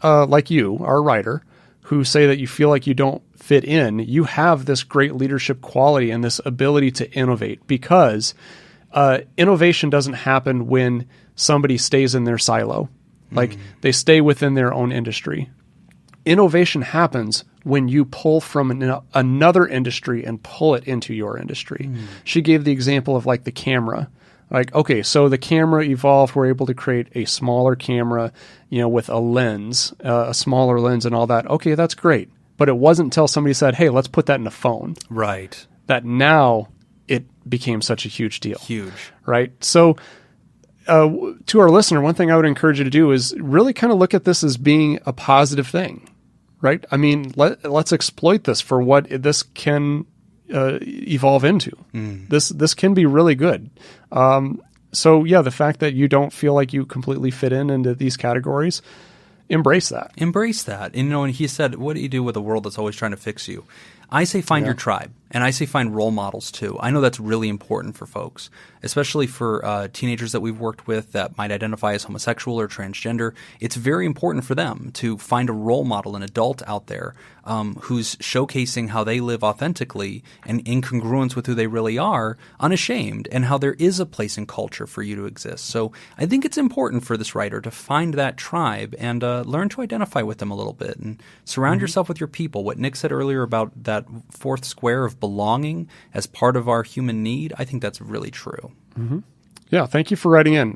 like you, our writer, who say that you feel like you don't fit in, you have this great leadership quality and this ability to innovate, because innovation doesn't happen when somebody stays in their silo. Like they stay within their own industry. Innovation happens when you pull from another industry and pull it into your industry. She gave the example of like the camera. Like, okay, so the camera evolved. We're able to create a smaller camera, with a lens, a smaller lens and all that. Okay, that's great. But it wasn't until somebody said, hey, let's put that in a phone. Right. That now it became such a huge deal. Huge. Right? So to our listener, one thing I would encourage you to do is really kind of look at this as being a positive thing, right? I mean, let's exploit this for what this can evolve into. This can be really good. So yeah, the fact that you don't feel like you completely fit into these categories, embrace that. Embrace that. And, and he said, what do you do with a world that's always trying to fix you? I say find your tribe, and I say find role models too. I know that's really important for folks, especially for teenagers that we've worked with that might identify as homosexual or transgender. It's very important for them to find a role model, an adult out there who's showcasing how they live authentically and in congruence with who they really are, unashamed, and how there is a place in culture for you to exist. So I think it's important for this writer to find that tribe and learn to identify with them a little bit and surround yourself with your people. What Nick said earlier about that fourth square of belonging as part of our human need, I think that's really true. Yeah, thank you for writing in.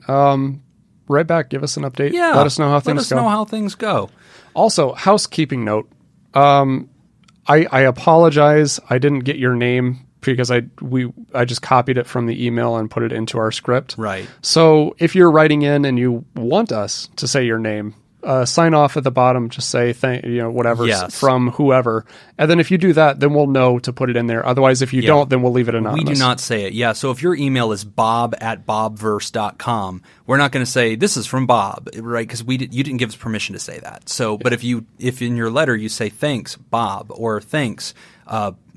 Right back, give us an update. Yeah, let us know how things go. Let us know how things go. Also, housekeeping note. I apologize. I didn't get your name because I just copied it from the email and put it into our script. Right. So if you're writing in and you want us to say your name, sign off at the bottom. Just say whatever from whoever, and then if you do that, then we'll know to put it in there. Otherwise, if you don't, then we'll leave it anonymous. We do not say it. Yeah. So if your email is bob@bobverse.com, we're not going to say this is from Bob, right? Because you didn't give us permission to say that. So, but if in your letter you say thanks Bob or thanks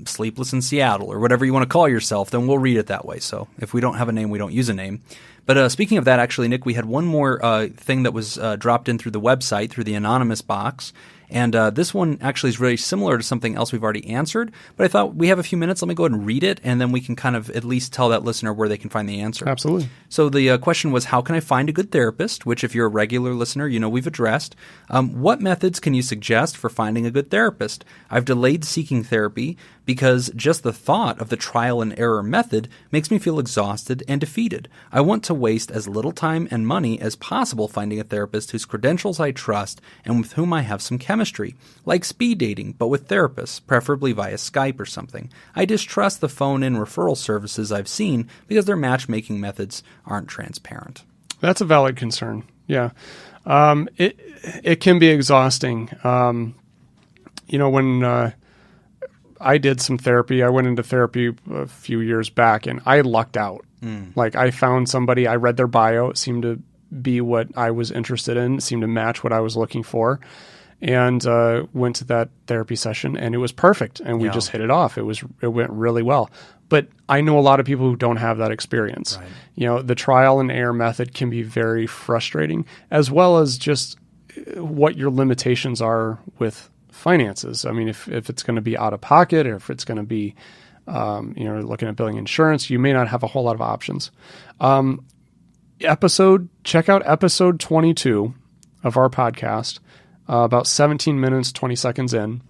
Sleepless in Seattle or whatever you want to call yourself, then we'll read it that way. So if we don't have a name, we don't use a name. But speaking of that, actually, Nick, we had one more thing that was dropped in through the website, through the anonymous box. And this one actually is really similar to something else we've already answered. But I thought we have a few minutes. Let me go ahead and read it, and then we can kind of at least tell that listener where they can find the answer. Absolutely. So the question was, how can I find a good therapist? Which, if you're a regular listener, we've addressed. What methods can you suggest for finding a good therapist? I've delayed seeking therapy because just the thought of the trial and error method makes me feel exhausted and defeated. I want to waste as little time and money as possible finding a therapist whose credentials I trust and with whom I have some chemistry, like speed dating, but with therapists, preferably via Skype or something. I distrust the phone-in referral services I've seen because their matchmaking methods aren't transparent. That's a valid concern. Yeah. It can be exhausting. When I did some therapy, I went into therapy a few years back and I lucked out. Like I found somebody, I read their bio. It seemed to be what I was interested in. It seemed to match what I was looking for. And went to that therapy session and it was perfect. And we just hit it off. It went really well. But I know a lot of people who don't have that experience. Right. The trial and error method can be very frustrating, as well as just what your limitations are with finances. I mean, if it's going to be out of pocket or if it's going to be, looking at billing insurance, you may not have a whole lot of options. Check out episode 22 of our podcast, about 17 minutes, 20 seconds in.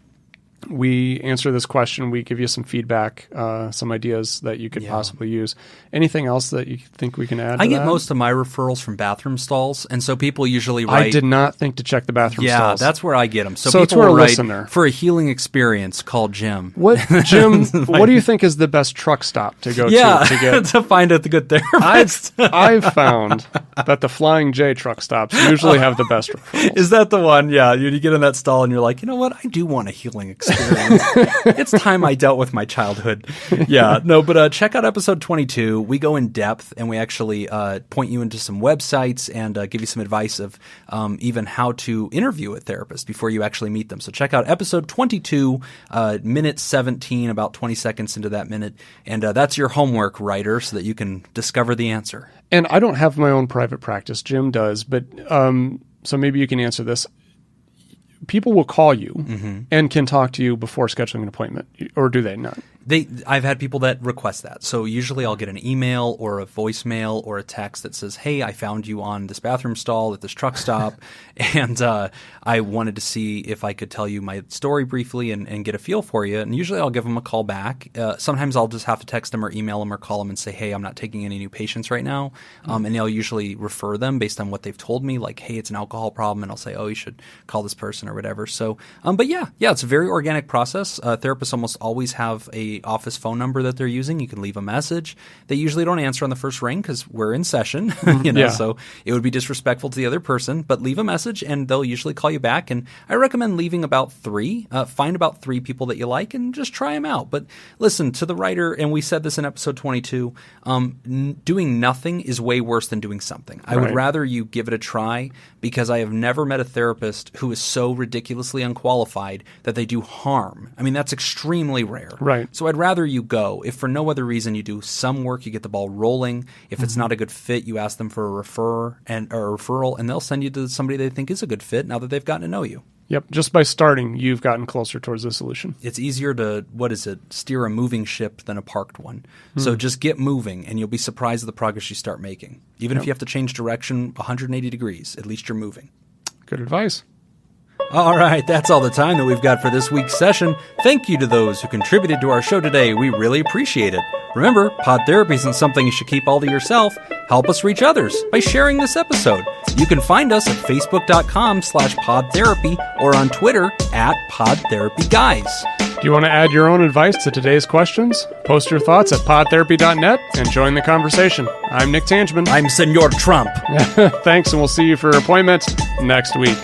We answer this question. We give you some feedback, some ideas that you could possibly use. Anything else that you think we can add? I get most of my referrals from bathroom stalls, and so people usually write. I did not think to check the bathroom stalls. Yeah, that's where I get them. So people to our write listener, for a healing experience, call Jim. Jim, what do you think is the best truck stop to go to to find a good therapist? I've found that the Flying J truck stops usually have the best referrals. Is that the one? Yeah, you get in that stall and you're like, you know what? I do want a healing experience. It's time I dealt with my childhood. Yeah, no, but check out episode 22. We go in depth and we actually point you into some websites and give you some advice of even how to interview a therapist before you actually meet them. So check out episode 22, minute 17, about 20 seconds into that minute. And that's your homework, writer, so that you can discover the answer. And I don't have my own private practice. Jim does, but so maybe you can answer this. people will call you and can talk to you before scheduling an appointment, or do they not? I've had people that request that. So usually I'll get an email or a voicemail or a text that says, hey, I found you on this bathroom stall at this truck stop, and I wanted to see if I could tell you my story briefly and get a feel for you. And usually I'll give them a call back. Sometimes I'll just have to text them or email them or call them and say, hey, I'm not taking any new patients right now. And they'll usually refer them based on what they've told me, like, hey, it's an alcohol problem. And I'll say, oh, you should call this person or whatever. So, but yeah, it's a very organic process. Therapists almost always have a office phone number that they're using. You can leave a message. They usually don't answer on the first ring because we're in session, so it would be disrespectful to the other person, but leave a message and they'll usually call you back. And I recommend leaving about 3, find about 3 people that you like and just try them out. But listen, to the writer, and we said this in episode 22, doing nothing is way worse than doing something. I would rather you give it a try, because I have never met a therapist who is so ridiculously unqualified that they do harm. I mean, that's extremely rare. Right. So I'd rather you go. If for no other reason, you do some work, you get the ball rolling. If it's not a good fit, you ask them for a referral, and they'll send you to somebody they think is a good fit now that they've gotten to know you. Yep. Just by starting, you've gotten closer towards the solution. It's easier to, steer a moving ship than a parked one. So just get moving, and you'll be surprised at the progress you start making. Even if you have to change direction 180 degrees, at least you're moving. Good advice. All right, that's all the time that we've got for this week's session. Thank you to those who contributed to our show today. We really appreciate it. Remember, pod therapy isn't something you should keep all to yourself. Help us reach others by sharing this episode. You can find us at facebook.com/podtherapy or on Twitter @PodTherapyGuys. Do you want to add your own advice to today's questions? Post your thoughts at podtherapy.net and join the conversation. I'm Nick Tangeman. I'm Senor Trump. Thanks, and we'll see you for appointments next week.